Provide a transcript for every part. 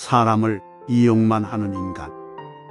사람을 이용만 하는 인간.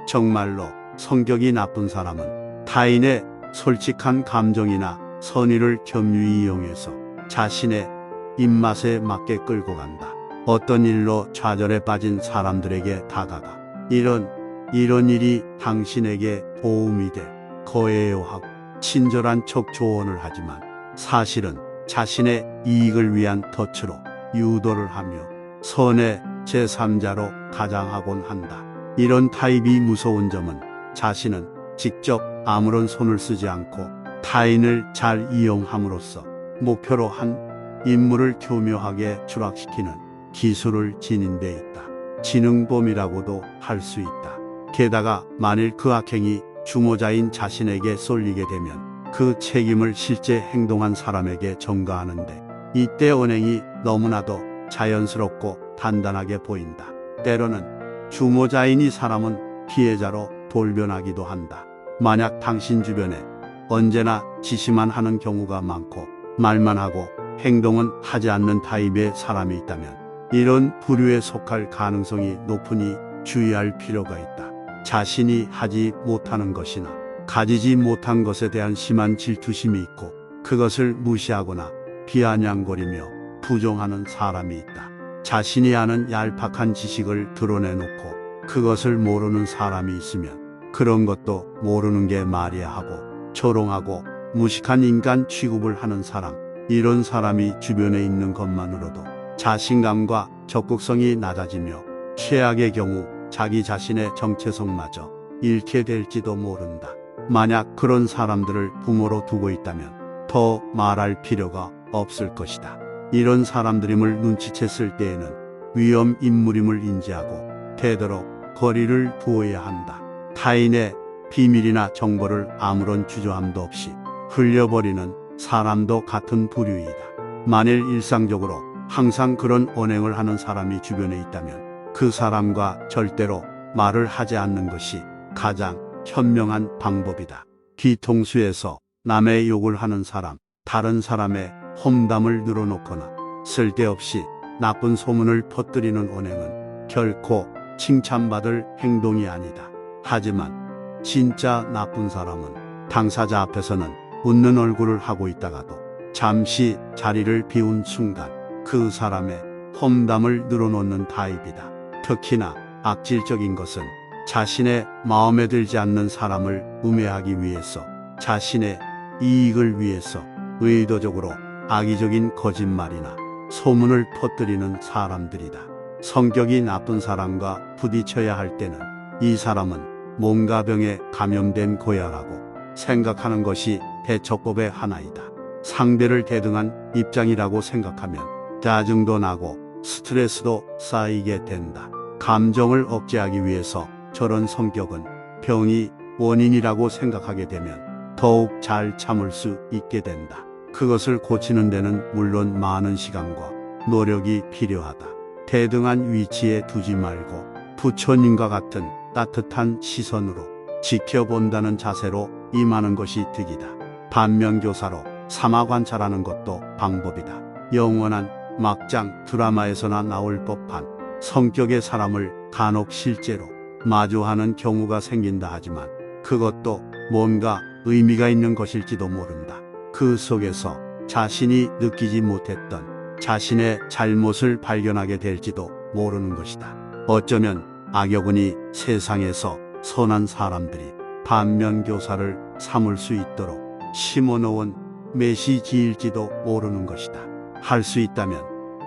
정말로 성격이 나쁜 사람은 타인의 솔직한 감정이나 선의를 겸유히 이용해서 자신의 입맛에 맞게 끌고 간다. 어떤 일로 좌절에 빠진 사람들에게 다가가 이런 일이 당신에게 도움이 될 거예요 하고 친절한 척 조언을 하지만 사실은 자신의 이익을 위한 덫으로 유도를 하며 선의 제3자로 가장하곤 한다. 이런 타입이 무서운 점은 자신은 직접 아무런 손을 쓰지 않고 타인을 잘 이용함으로써 목표로 한 임무를 교묘하게 추락시키는 기술을 지닌 데 있다. 지능범이라고도 할 수 있다. 게다가 만일 그 악행이 주모자인 자신에게 쏠리게 되면 그 책임을 실제 행동한 사람에게 전가하는데 이때 언행이 너무나도 자연스럽고 단단하게 보인다. 때로는 주모자인 이 사람은 피해자로 돌변하기도 한다. 만약 당신 주변에 언제나 지시만 하는 경우가 많고 말만 하고 행동은 하지 않는 타입의 사람이 있다면 이런 부류에 속할 가능성이 높으니 주의할 필요가 있다. 자신이 하지 못하는 것이나 가지지 못한 것에 대한 심한 질투심이 있고 그것을 무시하거나 비아냥거리며 부정하는 사람이 있다. 자신이 아는 얄팍한 지식을 드러내놓고 그것을 모르는 사람이 있으면 그런 것도 모르는 게 말이야 하고 조롱하고 무식한 인간 취급을 하는 사람. 이런 사람이 주변에 있는 것만으로도 자신감과 적극성이 낮아지며 최악의 경우 자기 자신의 정체성마저 잃게 될지도 모른다. 만약 그런 사람들을 부모로 두고 있다면 더 말할 필요가 없을 것이다. 이런 사람들임을 눈치챘을 때에는 위험 인물임을 인지하고 되도록 거리를 두어야 한다. 타인의 비밀이나 정보를 아무런 주저함도 없이 흘려버리는 사람도 같은 부류이다. 만일 일상적으로 항상 그런 언행을 하는 사람이 주변에 있다면 그 사람과 절대로 말을 하지 않는 것이 가장 현명한 방법이다. 뒤통수에서 남의 욕을 하는 사람, 다른 사람의 험담을 늘어놓거나 쓸데없이 나쁜 소문을 퍼뜨리는 언행은 결코 칭찬받을 행동이 아니다. 하지만 진짜 나쁜 사람은 당사자 앞에서는 웃는 얼굴을 하고 있다가도 잠시 자리를 비운 순간 그 사람의 험담을 늘어놓는 타입이다. 특히나 악질적인 것은 자신의 마음에 들지 않는 사람을 음해하기 위해서 자신의 이익을 위해서 의도적으로 악의적인 거짓말이나 소문을 퍼뜨리는 사람들이다. 성격이 나쁜 사람과 부딪혀야 할 때는 이 사람은 뭔가 병에 감염된 고야라고 생각하는 것이 대처법의 하나이다. 상대를 대등한 입장이라고 생각하면 짜증도 나고 스트레스도 쌓이게 된다. 감정을 억제하기 위해서 저런 성격은 병이 원인이라고 생각하게 되면 더욱 잘 참을 수 있게 된다. 그것을 고치는 데는 물론 많은 시간과 노력이 필요하다. 대등한 위치에 두지 말고 부처님과 같은 따뜻한 시선으로 지켜본다는 자세로 임하는 것이 득이다. 반면교사로 삼아 관찰하는 것도 방법이다. 영원한 막장 드라마에서나 나올 법한 성격의 사람을 간혹 실제로 마주하는 경우가 생긴다 하지만 그것도 뭔가 의미가 있는 것일지도 모른다. 그 속에서 자신이 느끼지 못했던 자신의 잘못을 발견하게 될지도 모르는 것이다. 어쩌면 악여군이 세상에서 선한 사람들이 반면교사를 삼을 수 있도록 심어놓은 메시지일지도 모르는 것이다. 할 수 있다면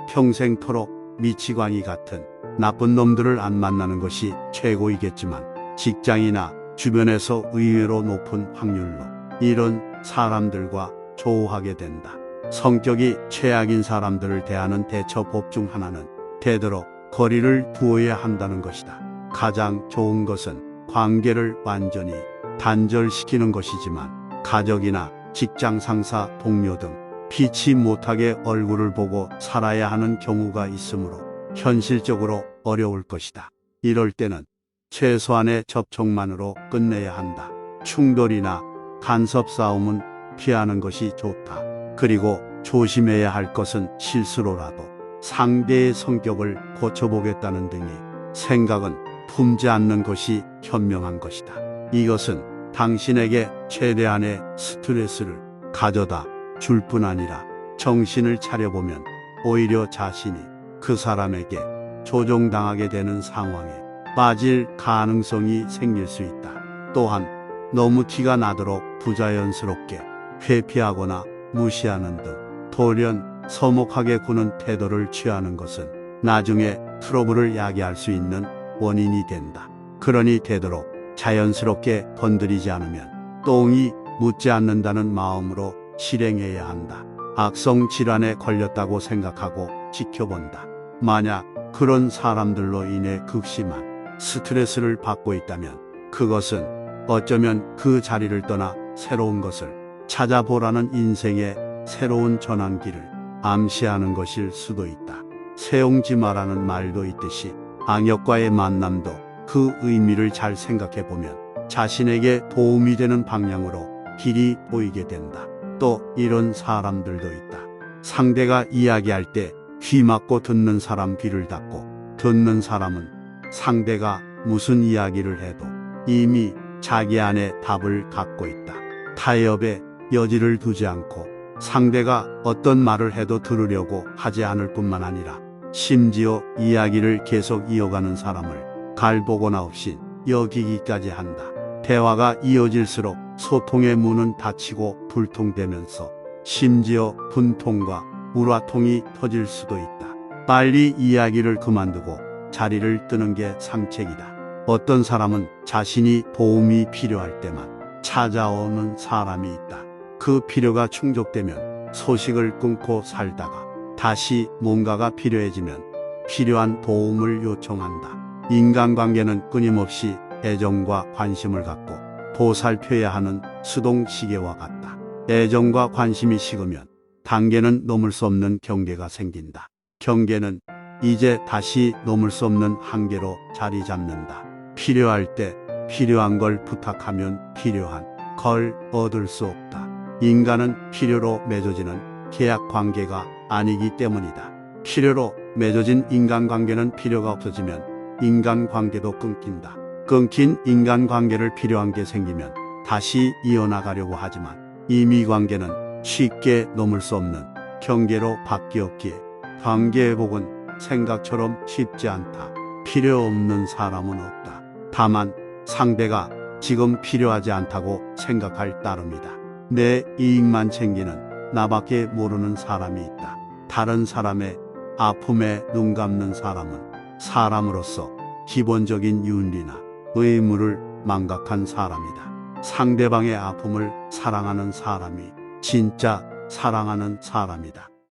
평생토록 미치광이 같은 나쁜 놈들을 안 만나는 것이 최고이겠지만 직장이나 주변에서 의외로 높은 확률로 이런 사람들과 조우하게 된다. 성격이 최악인 사람들을 대하는 대처법 중 하나는 되도록 거리를 두어야 한다는 것이다. 가장 좋은 것은 관계를 완전히 단절시키는 것이지만 가족이나 직장 상사, 동료 등 피치 못하게 얼굴을 보고 살아야 하는 경우가 있으므로 현실적으로 어려울 것이다. 이럴 때는 최소한의 접촉만으로 끝내야 한다. 충돌이나 간섭 싸움은 피하는 것이 좋다. 그리고 조심해야 할 것은 실수로라도 상대의 성격을 고쳐보겠다는 등의 생각은 품지 않는 것이 현명한 것이다. 이것은 당신에게 최대한의 스트레스를 가져다 줄 뿐 아니라 정신을 차려보면 오히려 자신이 그 사람에게 조종당하게 되는 상황에 빠질 가능성이 생길 수 있다. 또한 너무 티가 나도록 부자연스럽게 회피하거나 무시하는 등 돌연 서먹하게 구는 태도를 취하는 것은 나중에 트러블을 야기할 수 있는 원인이 된다. 그러니 되도록 자연스럽게 건드리지 않으면 똥이 묻지 않는다는 마음으로 실행해야 한다. 악성 질환에 걸렸다고 생각하고 지켜본다. 만약 그런 사람들로 인해 극심한 스트레스를 받고 있다면 그것은 어쩌면 그 자리를 떠나 새로운 것을 찾아보라는 인생의 새로운 전환기를 암시하는 것일 수도 있다. 세옹지마라는 말도 있듯이 악역과의 만남도 그 의미를 잘 생각해 보면 자신에게 도움이 되는 방향으로 길이 보이게 된다. 또 이런 사람들도 있다. 상대가 이야기할 때 귀 막고 듣는 사람 귀를 닫고 듣는 사람은 상대가 무슨 이야기를 해도 이미 자기 안에 답을 갖고 있다. 타협의 여지를 두지 않고 상대가 어떤 말을 해도 들으려고 하지 않을 뿐만 아니라 심지어 이야기를 계속 이어가는 사람을 갈보거나 없이 여기기까지 한다. 대화가 이어질수록 소통의 문은 닫히고 불통되면서 심지어 분통과 우라통이 터질 수도 있다. 빨리 이야기를 그만두고 자리를 뜨는 게 상책이다. 어떤 사람은 자신이 도움이 필요할 때만 찾아오는 사람이 있다. 그 필요가 충족되면 소식을 끊고 살다가 다시 뭔가가 필요해지면 필요한 도움을 요청한다. 인간관계는 끊임없이 애정과 관심을 갖고 보살펴야 하는 수동시계와 같다. 애정과 관심이 식으면 단계는 넘을 수 없는 경계가 생긴다. 경계는 이제 다시 넘을 수 없는 한계로 자리 잡는다. 필요할 때 필요한 걸 부탁하면 필요한 걸 얻을 수 없다. 인간은 필요로 맺어지는 계약 관계가 아니기 때문이다. 필요로 맺어진 인간관계는 필요가 없어지면 인간관계도 끊긴다. 끊긴 인간관계를 필요한 게 생기면 다시 이어나가려고 하지만 이미 관계는 쉽게 넘을 수 없는 경계로 바뀌었기에 관계회복은 생각처럼 쉽지 않다. 필요 없는 사람은 없다. 다만 상대가 지금 필요하지 않다고 생각할 따름이다. 내 이익만 챙기는 나밖에 모르는 사람이 있다. 다른 사람의 아픔에 눈 감는 사람은 사람으로서 기본적인 윤리나 의무를 망각한 사람이다. 상대방의 아픔을 사랑하는 사람이 진짜 사랑하는 사람이다.